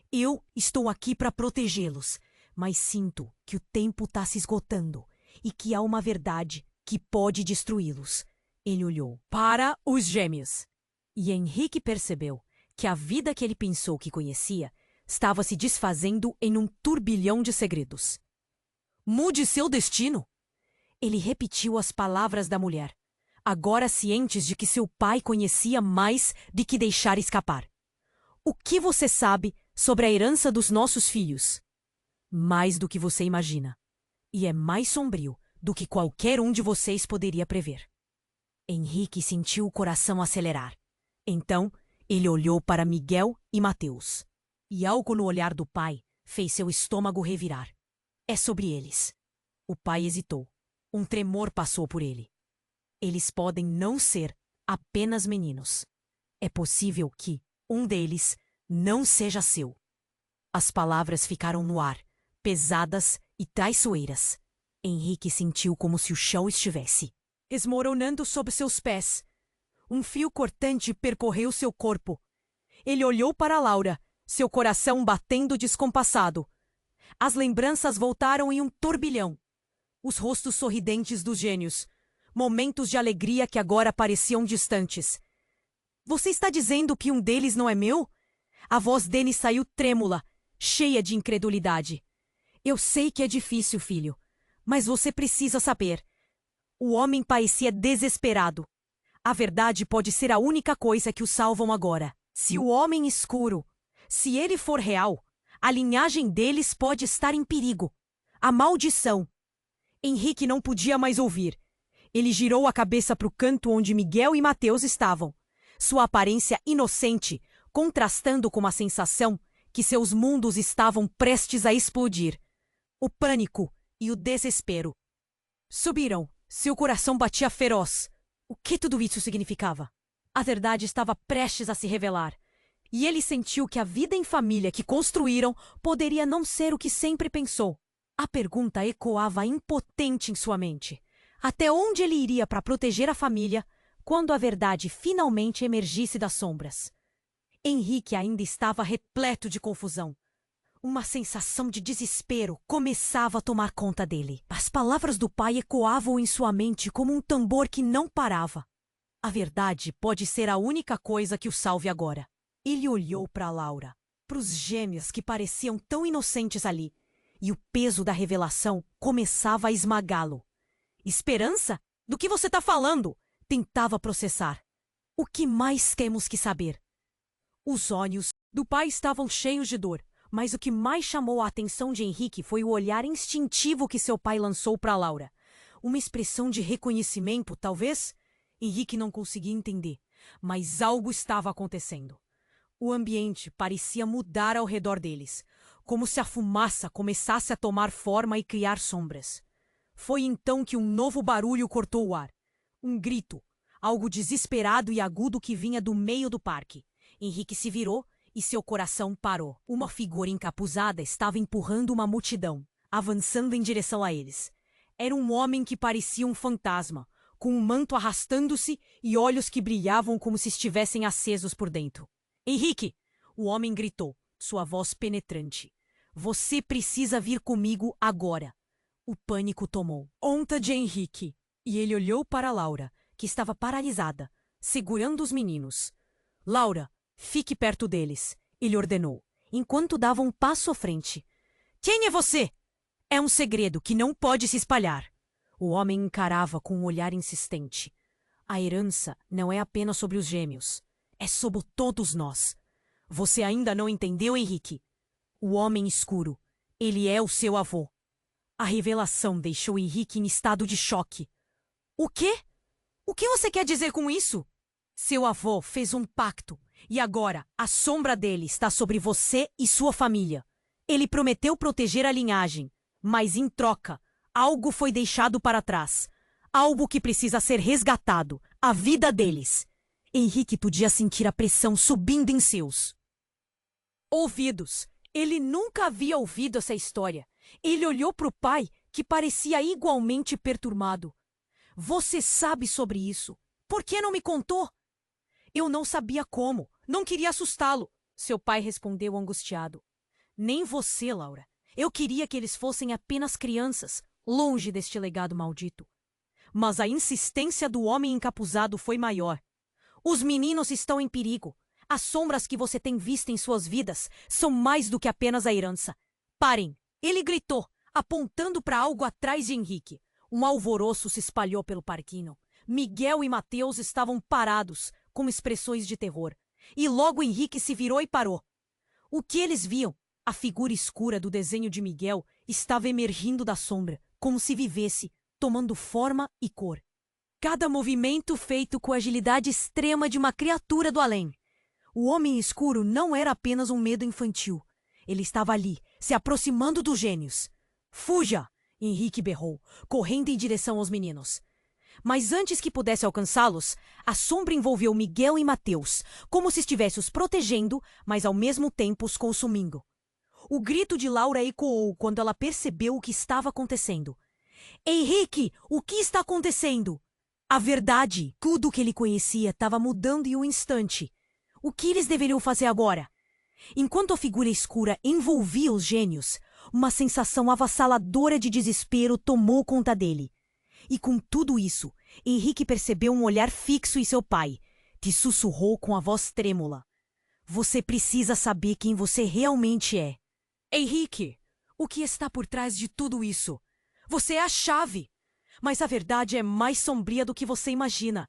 Eu estou aqui para protegê-los, mas sinto que o tempo está se esgotando e que há uma verdade que pode destruí-los. Ele olhou para os gêmeos. E Henrique percebeu que a vida que ele pensou que conhecia estava se desfazendo em um turbilhão de segredos. Mude seu destino! Ele repetiu as palavras da mulher, agora cientes de que seu pai conhecia mais do que deixar escapar. O que você sabe sobre a herança dos nossos filhos? Mais do que você imagina. E é mais sombrio do que qualquer um de vocês poderia prever. Henrique sentiu o coração acelerar. Então, ele olhou para Miguel e Mateus. E algo no olhar do pai fez seu estômago revirar. É sobre eles. O pai hesitou. Um tremor passou por ele. Eles podem não ser apenas meninos. É possível que um deles não seja seu. As palavras ficaram no ar, pesadas e traiçoeiras. Henrique sentiu como se o chão estivesse esmoronando sob seus pés. Um fio cortante percorreu seu corpo. Ele olhou para Laura, seu coração batendo descompassado. As lembranças voltaram em um turbilhão. Os rostos sorridentes dos gênios. Momentos de alegria que agora pareciam distantes. Você está dizendo que um deles não é meu? A voz dele saiu trêmula, cheia de incredulidade. Eu sei que é difícil, filho, mas você precisa saber. O homem parecia desesperado. A verdade pode ser a única coisa que o salvam agora. Se o homem escuro, se ele for real, a linhagem deles pode estar em perigo. A maldição. Henrique não podia mais ouvir. Ele girou a cabeça para o canto onde Miguel e Mateus estavam. Sua aparência inocente, contrastando com a sensação que seus mundos estavam prestes a explodir. O pânico e o desespero subiram. Seu coração batia feroz. O que tudo isso significava? A verdade estava prestes a se revelar. E ele sentiu que a vida em família que construíram poderia não ser o que sempre pensou. A pergunta ecoava impotente em sua mente. Até onde ele iria para proteger a família quando a verdade finalmente emergisse das sombras? Henrique ainda estava repleto de confusão. Uma sensação de desespero começava a tomar conta dele. As palavras do pai ecoavam em sua mente como um tambor que não parava. A verdade pode ser a única coisa que o salve agora. Ele olhou para Laura, para os gêmeos que pareciam tão inocentes ali, e o peso da revelação começava a esmagá-lo. Esperança? Do que você está falando? Tentava processar. O que mais temos que saber? Os olhos do pai estavam cheios de dor, mas o que mais chamou a atenção de Henrique foi o olhar instintivo que seu pai lançou para Laura. Uma expressão de reconhecimento, talvez? Henrique não conseguia entender, mas algo estava acontecendo. O ambiente parecia mudar ao redor deles, como se a fumaça começasse a tomar forma e criar sombras. Foi então que um novo barulho cortou o ar. Um grito, algo desesperado e agudo que vinha do meio do parque. Henrique se virou e seu coração parou. Uma figura encapuzada estava empurrando uma multidão, avançando em direção a eles. Era um homem que parecia um fantasma, com um manto arrastando-se e olhos que brilhavam como se estivessem acesos por dentro. Henrique! O homem gritou, sua voz penetrante. Você precisa vir comigo agora. O pânico tomou conta de Henrique, e ele olhou para Laura, que estava paralisada, segurando os meninos. Laura, fique perto deles, ele ordenou, enquanto dava um passo à frente. Quem é você? É um segredo que não pode se espalhar. O homem encarava com um olhar insistente. A herança não é apenas sobre os gêmeos. É sobre todos nós. Você ainda não entendeu, Henrique? O homem escuro. Ele é o seu avô. A revelação deixou Henrique em estado de choque. O quê? O que você quer dizer com isso? Seu avô fez um pacto e agora a sombra dele está sobre você e sua família. Ele prometeu proteger a linhagem, mas em troca, algo foi deixado para trás. Algo que precisa ser resgatado. A vida deles. Henrique podia sentir a pressão subindo em seus ouvidos. Ele nunca havia ouvido essa história. Ele olhou para o pai, que parecia igualmente perturbado. Você sabe sobre isso. Por que não me contou? Eu não sabia como. Não queria assustá-lo. Seu pai respondeu angustiado. Nem você, Laura. Eu queria que eles fossem apenas crianças, longe deste legado maldito. Mas a insistência do homem encapuzado foi maior. Os meninos estão em perigo. As sombras que você tem visto em suas vidas são mais do que apenas a herança. Parem! Ele gritou, apontando para algo atrás de Henrique. Um alvoroço se espalhou pelo parquinho. Miguel e Mateus estavam parados, com expressões de terror. E logo Henrique se virou e parou. O que eles viam? A figura escura do desenho de Miguel estava emergindo da sombra, como se vivesse, tomando forma e cor. Cada movimento feito com a agilidade extrema de uma criatura do além. O homem escuro não era apenas um medo infantil. Ele estava ali, se aproximando dos gênios. Fuja! Henrique berrou, correndo em direção aos meninos. Mas antes que pudesse alcançá-los, a sombra envolveu Miguel e Mateus, como se estivesse os protegendo, mas ao mesmo tempo os consumindo. O grito de Laura ecoou quando ela percebeu o que estava acontecendo. Henrique, o que está acontecendo? A verdade, tudo o que ele conhecia estava mudando em um instante. O que eles deveriam fazer agora? Enquanto a figura escura envolvia os gênios, uma sensação avassaladora de desespero tomou conta dele. E com tudo isso, Henrique percebeu um olhar fixo em seu pai, que sussurrou com a voz trêmula. Você precisa saber quem você realmente é. Henrique, o que está por trás de tudo isso? Você é a chave. Mas a verdade é mais sombria do que você imagina.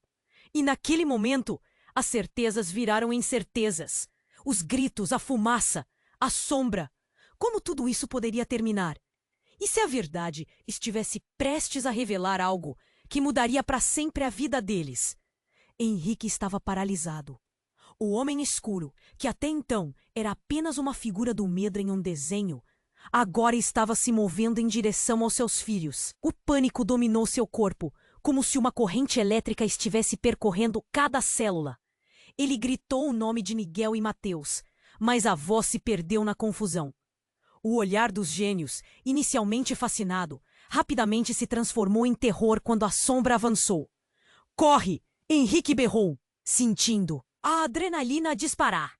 E naquele momento, as certezas viraram incertezas. Os gritos, a fumaça, a sombra. Como tudo isso poderia terminar? E se a verdade estivesse prestes a revelar algo que mudaria para sempre a vida deles? Henrique estava paralisado. O homem escuro, que até então era apenas uma figura do medo em um desenho, agora estava se movendo em direção aos seus filhos. O pânico dominou seu corpo, como se uma corrente elétrica estivesse percorrendo cada célula. Ele gritou o nome de Miguel e Mateus, mas a voz se perdeu na confusão. O olhar dos gênios, inicialmente fascinado, rapidamente se transformou em terror quando a sombra avançou. Corre! Henrique berrou, sentindo a adrenalina disparar.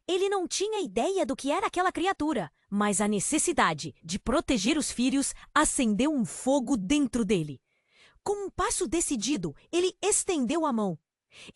Ele não tinha ideia do que era aquela criatura, mas a necessidade de proteger os filhos acendeu um fogo dentro dele. Com um passo decidido, ele estendeu a mão.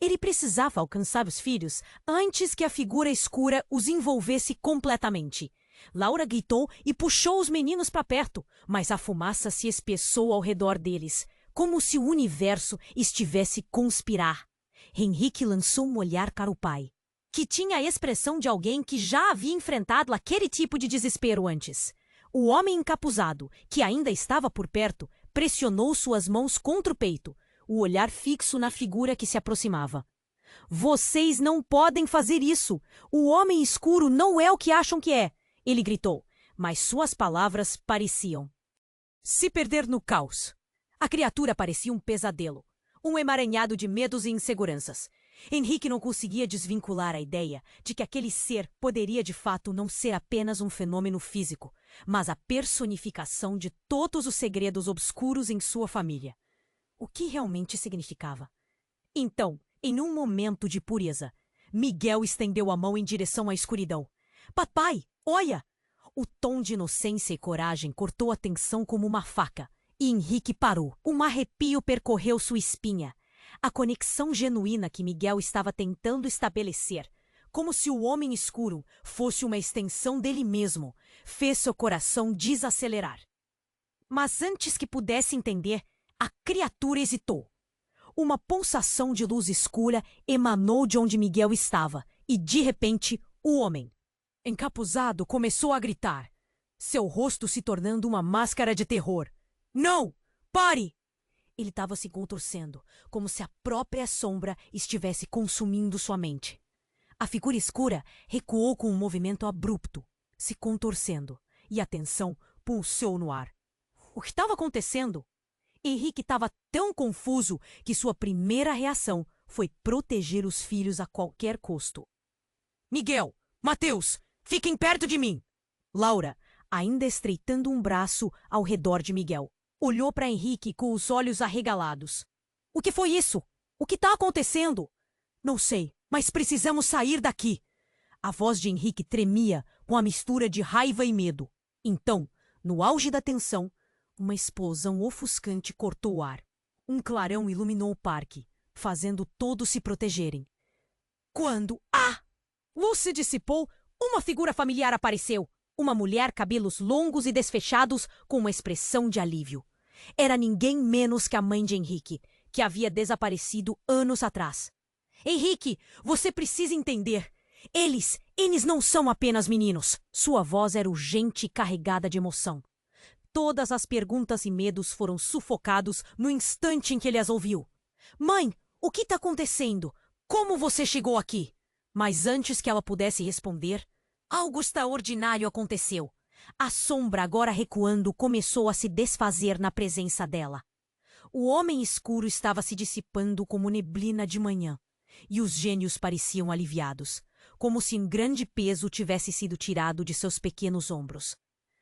Ele precisava alcançar os filhos antes que a figura escura os envolvesse completamente. Laura gritou e puxou os meninos para perto, mas a fumaça se espessou ao redor deles, como se o universo estivesse a conspirar. Henrique lançou um olhar para o pai, que tinha a expressão de alguém que já havia enfrentado aquele tipo de desespero antes. O homem encapuzado, que ainda estava por perto, pressionou suas mãos contra o peito, o olhar fixo na figura que se aproximava. Vocês não podem fazer isso! O homem escuro não é o que acham que é! Ele gritou, mas suas palavras pareciam se perder no caos. A criatura parecia um pesadelo, um emaranhado de medos e inseguranças. Henrique não conseguia desvincular a ideia de que aquele ser poderia de fato não ser apenas um fenômeno físico, mas a personificação de todos os segredos obscuros em sua família. O que realmente significava? Então, em um momento de pureza, Miguel estendeu a mão em direção à escuridão. Papai, olha! O tom de inocência e coragem cortou a tensão como uma faca, e Henrique parou. Um arrepio percorreu sua espinha. A conexão genuína que Miguel estava tentando estabelecer, como se o homem escuro fosse uma extensão dele mesmo, fez seu coração desacelerar. Mas antes que pudesse entender, a criatura hesitou. Uma pulsação de luz escura emanou de onde Miguel estava, e de repente, o homem, encapuzado, começou a gritar, seu rosto se tornando uma máscara de terror. Não! Pare! Ele estava se contorcendo, como se a própria sombra estivesse consumindo sua mente. A figura escura recuou com um movimento abrupto, se contorcendo, e a tensão pulsou no ar. O que estava acontecendo? Henrique estava tão confuso que sua primeira reação foi proteger os filhos a qualquer custo. Miguel! Mateus! Fiquem perto de mim! Laura, ainda estreitando um braço ao redor de Miguel, olhou para Henrique com os olhos arregalados. O que foi isso? O que está acontecendo? Não sei, mas precisamos sair daqui. A voz de Henrique tremia com a mistura de raiva e medo. Então, no auge da tensão, uma explosão ofuscante cortou o ar. Um clarão iluminou o parque, fazendo todos se protegerem. Quando... Luz se dissipou, uma figura familiar apareceu. Uma mulher, cabelos longos e desfechados, com uma expressão de alívio. Era ninguém menos que a mãe de Henrique, que havia desaparecido anos atrás. Henrique, você precisa entender. Eles não são apenas meninos. Sua voz era urgente e carregada de emoção. Todas as perguntas e medos foram sufocados no instante em que ele as ouviu. Mãe, o que está acontecendo? Como você chegou aqui? Mas antes que ela pudesse responder, algo extraordinário aconteceu. A sombra, agora recuando, começou a se desfazer na presença dela. O homem escuro estava se dissipando como neblina de manhã, e os gênios pareciam aliviados, como se um grande peso tivesse sido tirado de seus pequenos ombros.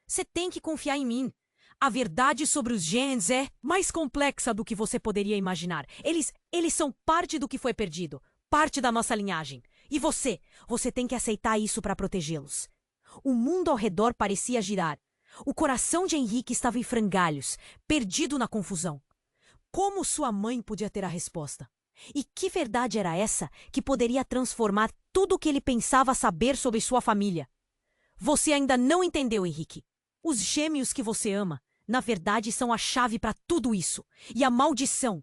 Você tem que confiar em mim. A verdade sobre os gênios é mais complexa do que você poderia imaginar. Eles são parte do que foi perdido, parte da nossa linhagem. E você tem que aceitar isso para protegê-los. O mundo ao redor parecia girar. O coração de Henrique estava em frangalhos, perdido na confusão. Como sua mãe podia ter a resposta? E que verdade era essa que poderia transformar tudo o que ele pensava saber sobre sua família? Você ainda não entendeu, Henrique. Os gêmeos que você ama, na verdade, são a chave para tudo isso. E a maldição,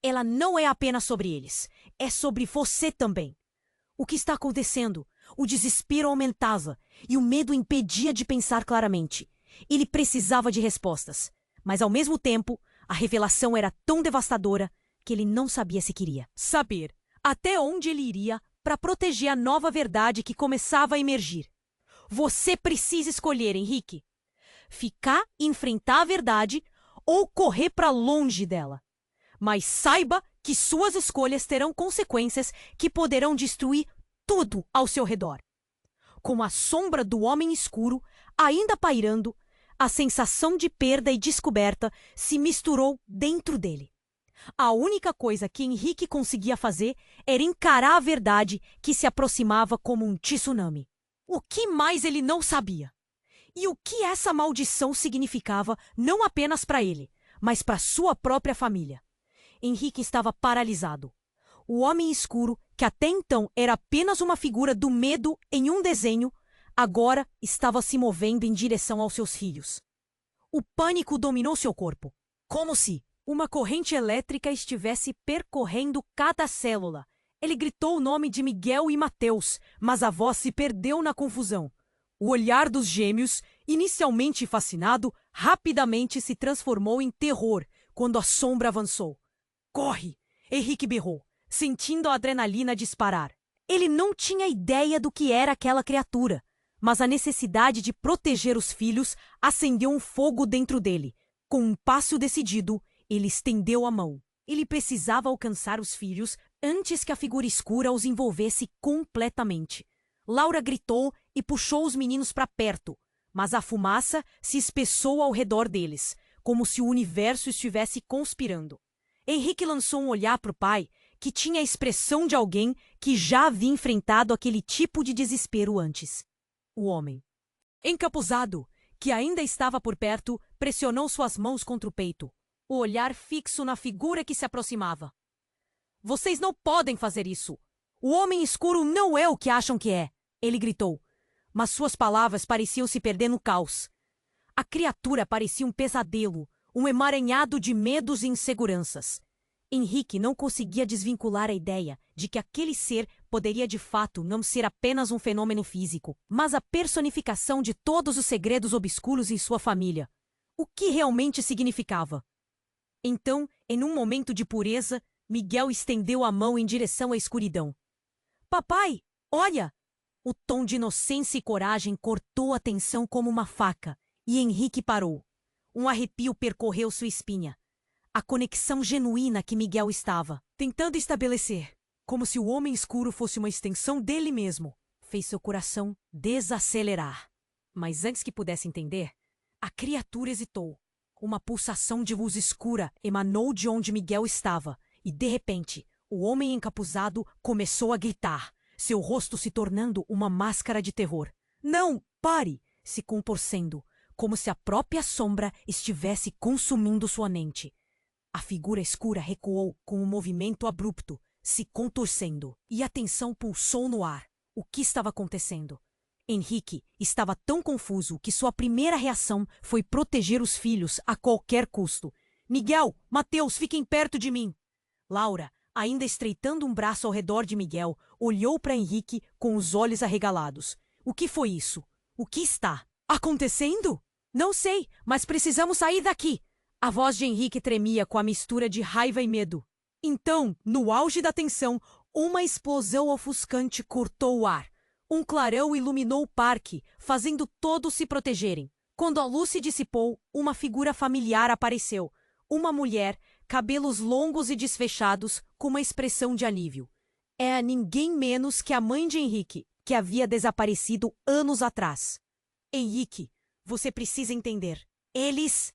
ela não é apenas sobre eles, é sobre você também. O que está acontecendo? O desespero aumentava e o medo impedia de pensar claramente. Ele precisava de respostas, mas ao mesmo tempo, a revelação era tão devastadora que ele não sabia se queria saber até onde ele iria para proteger a nova verdade que começava a emergir. Você precisa escolher, Henrique. Ficar e enfrentar a verdade ou correr para longe dela. Mas saiba que suas escolhas terão consequências que poderão destruir tudo ao seu redor. Com a sombra do homem escuro ainda pairando, a sensação de perda e descoberta se misturou dentro dele. A única coisa que Henrique conseguia fazer era encarar a verdade que se aproximava como um tsunami. O que mais ele não sabia? E o que essa maldição significava não apenas para ele, mas para sua própria família. Henrique estava paralisado. O homem escuro, que até então era apenas uma figura do medo em um desenho, agora estava se movendo em direção aos seus filhos. O pânico dominou seu corpo, como se uma corrente elétrica estivesse percorrendo cada célula. Ele gritou o nome de Miguel e Mateus, mas a voz se perdeu na confusão. O olhar dos gêmeos, inicialmente fascinado, rapidamente se transformou em terror quando a sombra avançou. Corre! Henrique berrou, sentindo a adrenalina disparar. Ele não tinha ideia do que era aquela criatura, mas a necessidade de proteger os filhos acendeu um fogo dentro dele. Com um passo decidido, ele estendeu a mão. Ele precisava alcançar os filhos antes que a figura escura os envolvesse completamente. Laura gritou e puxou os meninos para perto, mas a fumaça se espessou ao redor deles, como se o universo estivesse conspirando. Henrique lançou um olhar para o pai, que tinha a expressão de alguém que já havia enfrentado aquele tipo de desespero antes. O homem, encapuzado, que ainda estava por perto, pressionou suas mãos contra o peito, o olhar fixo na figura que se aproximava. Vocês não podem fazer isso! O homem escuro não é o que acham que é! Ele gritou, mas suas palavras pareciam se perder no caos. A criatura parecia um pesadelo, um emaranhado de medos e inseguranças. Henrique não conseguia desvincular a ideia de que aquele ser poderia de fato não ser apenas um fenômeno físico, mas a personificação de todos os segredos obscuros em sua família. O que realmente significava? Então, em um momento de pureza, Miguel estendeu a mão em direção à escuridão. Papai, olha! O tom de inocência e coragem cortou a tensão como uma faca, e Henrique parou. Um arrepio percorreu sua espinha. A conexão genuína que Miguel estava tentando estabelecer, como se o homem escuro fosse uma extensão dele mesmo, fez seu coração desacelerar. Mas antes que pudesse entender, a criatura hesitou. Uma pulsação de luz escura emanou de onde Miguel estava, e de repente, o homem encapuzado começou a gritar, seu rosto se tornando uma máscara de terror. Não, pare! Se contorcendo, como se a própria sombra estivesse consumindo sua mente. A figura escura recuou com um movimento abrupto, se contorcendo, e a tensão pulsou no ar. O que estava acontecendo? Henrique estava tão confuso que sua primeira reação foi proteger os filhos a qualquer custo. Miguel, Mateus, fiquem perto de mim. Laura, ainda estreitando um braço ao redor de Miguel, olhou para Henrique com os olhos arregalados. O que foi isso? O que está acontecendo? Não sei, mas precisamos sair daqui. A voz de Henrique tremia com a mistura de raiva e medo. Então, no auge da tensão, uma explosão ofuscante cortou o ar. Um clarão iluminou o parque, fazendo todos se protegerem. Quando a luz se dissipou, uma figura familiar apareceu. Uma mulher, cabelos longos e desfechados, com uma expressão de alívio. Era ninguém menos que a mãe de Henrique, que havia desaparecido anos atrás. Henrique, você precisa entender. Eles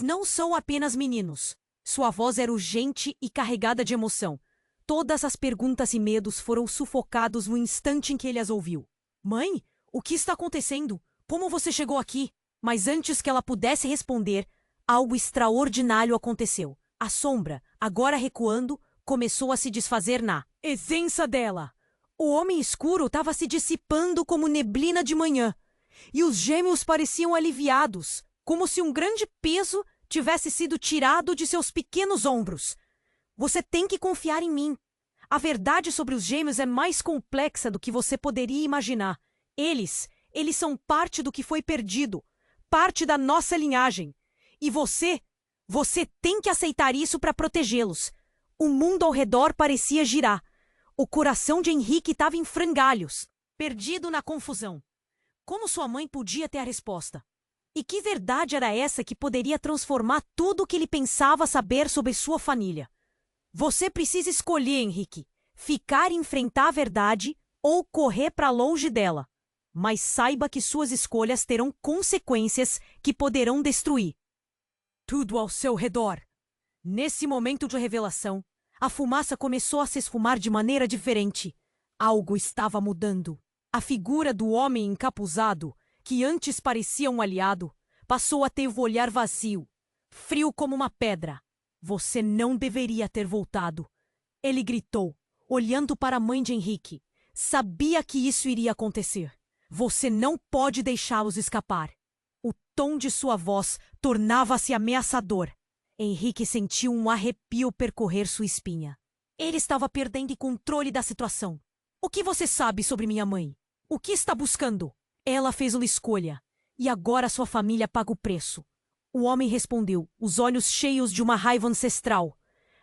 não são apenas meninos. Sua voz era urgente e carregada de emoção. Todas as perguntas e medos foram sufocados no instante em que ele as ouviu. Mãe, o que está acontecendo? Como você chegou aqui? Mas antes que ela pudesse responder, algo extraordinário aconteceu. A sombra, agora recuando, começou a se desfazer na essência dela. O homem escuro estava se dissipando como neblina de manhã. E os gêmeos pareciam aliviados, como se um grande peso tivesse sido tirado de seus pequenos ombros. Você tem que confiar em mim. A verdade sobre os gêmeos é mais complexa do que você poderia imaginar. Eles são parte do que foi perdido, parte da nossa linhagem. E você tem que aceitar isso para protegê-los. O mundo ao redor parecia girar. O coração de Henrique estava em frangalhos, perdido na confusão. Como sua mãe podia ter a resposta? E que verdade era essa que poderia transformar tudo o que ele pensava saber sobre sua família? Você precisa escolher, Henrique. Ficar e enfrentar a verdade ou correr para longe dela. Mas saiba que suas escolhas terão consequências que poderão destruir tudo ao seu redor. Nesse momento de revelação, a fumaça começou a se esfumar de maneira diferente. Algo estava mudando. A figura do homem encapuzado, que antes parecia um aliado, passou a ter o olhar vazio, frio como uma pedra. Você não deveria ter voltado. Ele gritou, olhando para a mãe de Henrique. Sabia que isso iria acontecer. Você não pode deixá-los escapar. O tom de sua voz tornava-se ameaçador. Henrique sentiu um arrepio percorrer sua espinha. Ele estava perdendo o controle da situação. O que você sabe sobre minha mãe? O que está buscando? Ela fez uma escolha, e agora sua família paga o preço. O homem respondeu, os olhos cheios de uma raiva ancestral.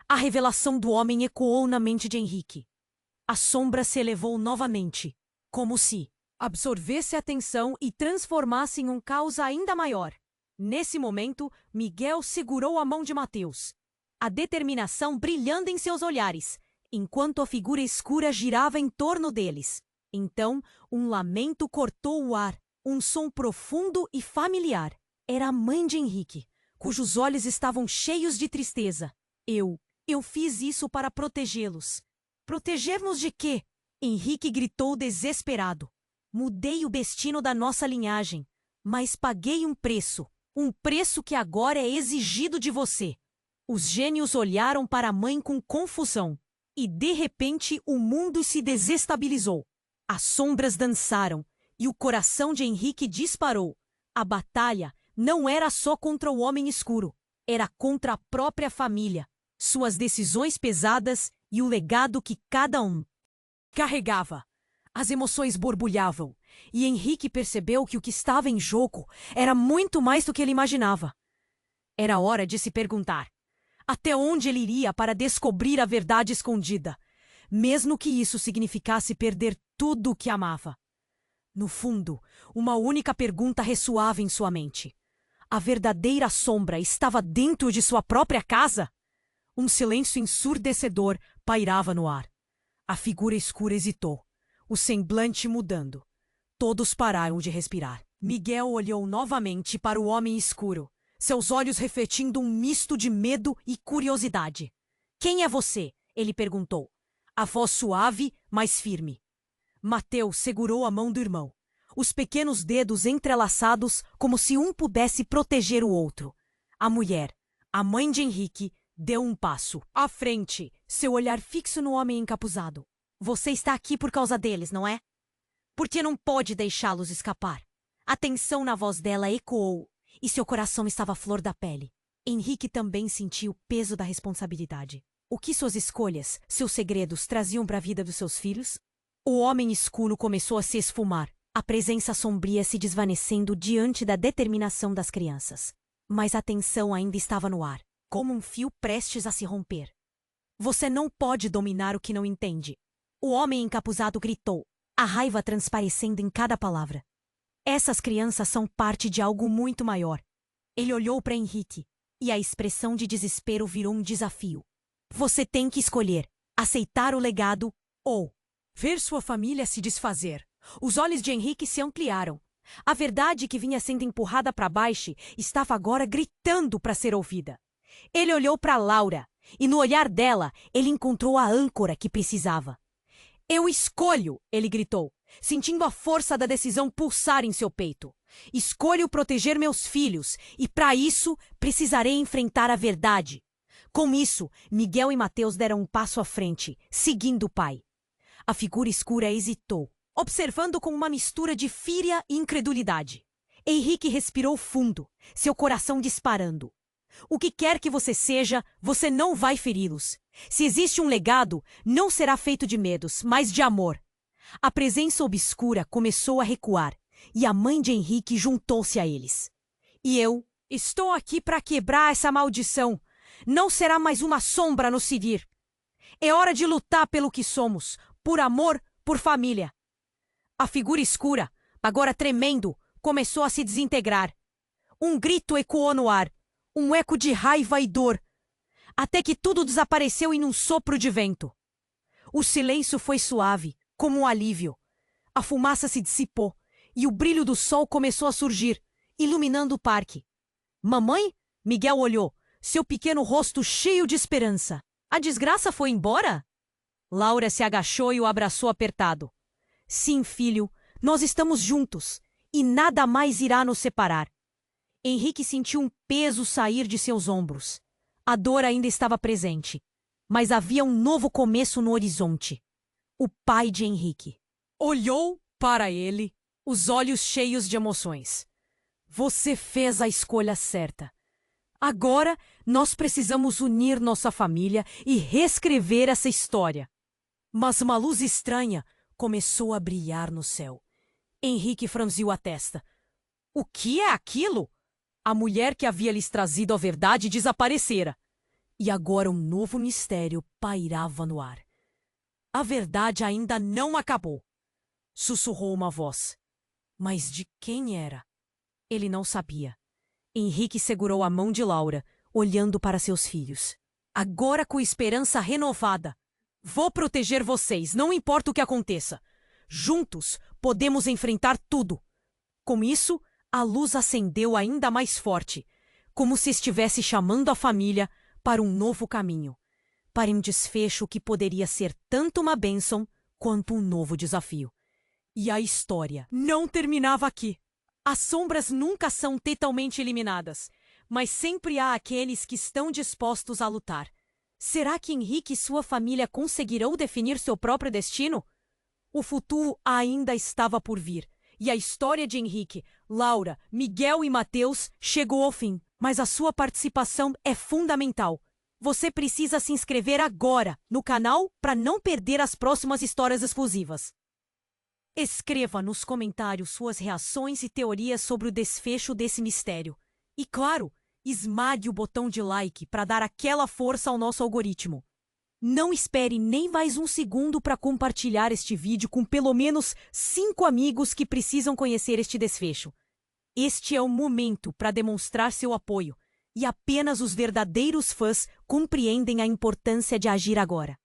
A revelação do homem ecoou na mente de Henrique. A sombra se elevou novamente, como se absorvesse a atenção e transformasse em um caos ainda maior. Nesse momento, Miguel segurou a mão de Mateus, a determinação brilhando em seus olhares, enquanto a figura escura girava em torno deles. Então, um lamento cortou o ar, um som profundo e familiar. Era a mãe de Henrique, cujos olhos estavam cheios de tristeza. Eu fiz isso para protegê-los. Proteger-nos de quê? Henrique gritou desesperado. Mudei o destino da nossa linhagem, mas paguei um preço que agora é exigido de você. Os gênios olharam para a mãe com confusão, e de repente o mundo se desestabilizou. As sombras dançaram, e o coração de Henrique disparou. A batalha não era só contra o homem escuro, era contra a própria família, suas decisões pesadas e o legado que cada um carregava. As emoções borbulhavam, e Henrique percebeu que o que estava em jogo era muito mais do que ele imaginava. Era hora de se perguntar até onde ele iria para descobrir a verdade escondida, mesmo que isso significasse perder tudo o que amava. No fundo, uma única pergunta ressoava em sua mente. A verdadeira sombra estava dentro de sua própria casa? Um silêncio ensurdecedor pairava no ar. A figura escura hesitou, o semblante mudando. Todos pararam de respirar. Miguel olhou novamente para o homem escuro, seus olhos refletindo um misto de medo e curiosidade. Quem é você? Ele perguntou. A voz suave, mas firme. Mateus segurou a mão do irmão, os pequenos dedos entrelaçados como se um pudesse proteger o outro. A mulher, a mãe de Henrique, deu um passo à frente, seu olhar fixo no homem encapuzado. Você está aqui por causa deles, não é? porque não pode deixá-los escapar. A tensão na voz dela ecoou e seu coração estava à flor da pele. Henrique também sentiu o peso da responsabilidade. O que suas escolhas, seus segredos traziam para a vida dos seus filhos? O homem escuro começou a se esfumar, a presença sombria se desvanecendo diante da determinação das crianças. Mas a tensão ainda estava no ar, como um fio prestes a se romper. Você não pode dominar o que não entende. O homem encapuzado gritou, a raiva transparecendo em cada palavra. Essas crianças são parte de algo muito maior. Ele olhou para Henrique, e a expressão de desespero virou um desafio. Você tem que escolher, aceitar o legado ou ver sua família se desfazer. Os olhos de Henrique se ampliaram. A verdade que vinha sendo empurrada para baixo estava agora gritando para ser ouvida. Ele olhou para Laura, e no olhar dela, ele encontrou a âncora que precisava. Eu escolho, ele gritou, sentindo a força da decisão pulsar em seu peito. Escolho proteger meus filhos, e para isso precisarei enfrentar a verdade. Com isso, Miguel e Mateus deram um passo à frente, seguindo o pai. A figura escura hesitou, observando com uma mistura de fúria e incredulidade. Henrique respirou fundo, seu coração disparando. O que quer que você seja, você não vai feri-los. Se existe um legado, não será feito de medos, mas de amor. A presença obscura começou a recuar, e a mãe de Henrique juntou-se a eles. E eu estou aqui para quebrar essa maldição. Não será mais uma sombra nos seguir. É hora de lutar pelo que somos, por amor, por família. A figura escura, agora tremendo, começou a se desintegrar. Um grito ecoou no ar, um eco de raiva e dor, até que tudo desapareceu em um sopro de vento. O silêncio foi suave, como um alívio. A fumaça se dissipou e o brilho do sol começou a surgir, iluminando o parque. Mamãe? Miguel olhou, seu pequeno rosto cheio de esperança. A desgraça foi embora? Laura se agachou e o abraçou apertado. Sim, filho, nós estamos juntos e nada mais irá nos separar. Henrique sentiu um peso sair de seus ombros. A dor ainda estava presente, mas havia um novo começo no horizonte. O pai de Henrique olhou para ele, os olhos cheios de emoções. Você fez a escolha certa. Agora nós precisamos unir nossa família e reescrever essa história. Mas uma luz estranha começou a brilhar no céu. Henrique franziu a testa. O que é aquilo? A mulher que havia lhes trazido a verdade desaparecera. E agora um novo mistério pairava no ar. A verdade ainda não acabou. Sussurrou uma voz. Mas de quem era? Ele não sabia. Henrique segurou a mão de Laura, olhando para seus filhos. Agora com esperança renovada. Vou proteger vocês, não importa o que aconteça. Juntos podemos enfrentar tudo. Com isso, a luz acendeu ainda mais forte, como se estivesse chamando a família para um novo caminho, para um desfecho que poderia ser tanto uma bênção quanto um novo desafio. E a história não terminava aqui. As sombras nunca são totalmente eliminadas, mas sempre há aqueles que estão dispostos a lutar. Será que Henrique e sua família conseguirão definir seu próprio destino? O futuro ainda estava por vir. E a história de Henrique, Laura, Miguel e Mateus chegou ao fim. Mas a sua participação é fundamental. Você precisa se inscrever agora no canal para não perder as próximas histórias exclusivas. Escreva nos comentários suas reações e teorias sobre o desfecho desse mistério. E claro, esmague o botão de like para dar aquela força ao nosso algoritmo. Não espere nem mais um segundo para compartilhar este vídeo com pelo menos 5 amigos que precisam conhecer este desfecho. Este é o momento para demonstrar seu apoio, e apenas os verdadeiros fãs compreendem a importância de agir agora.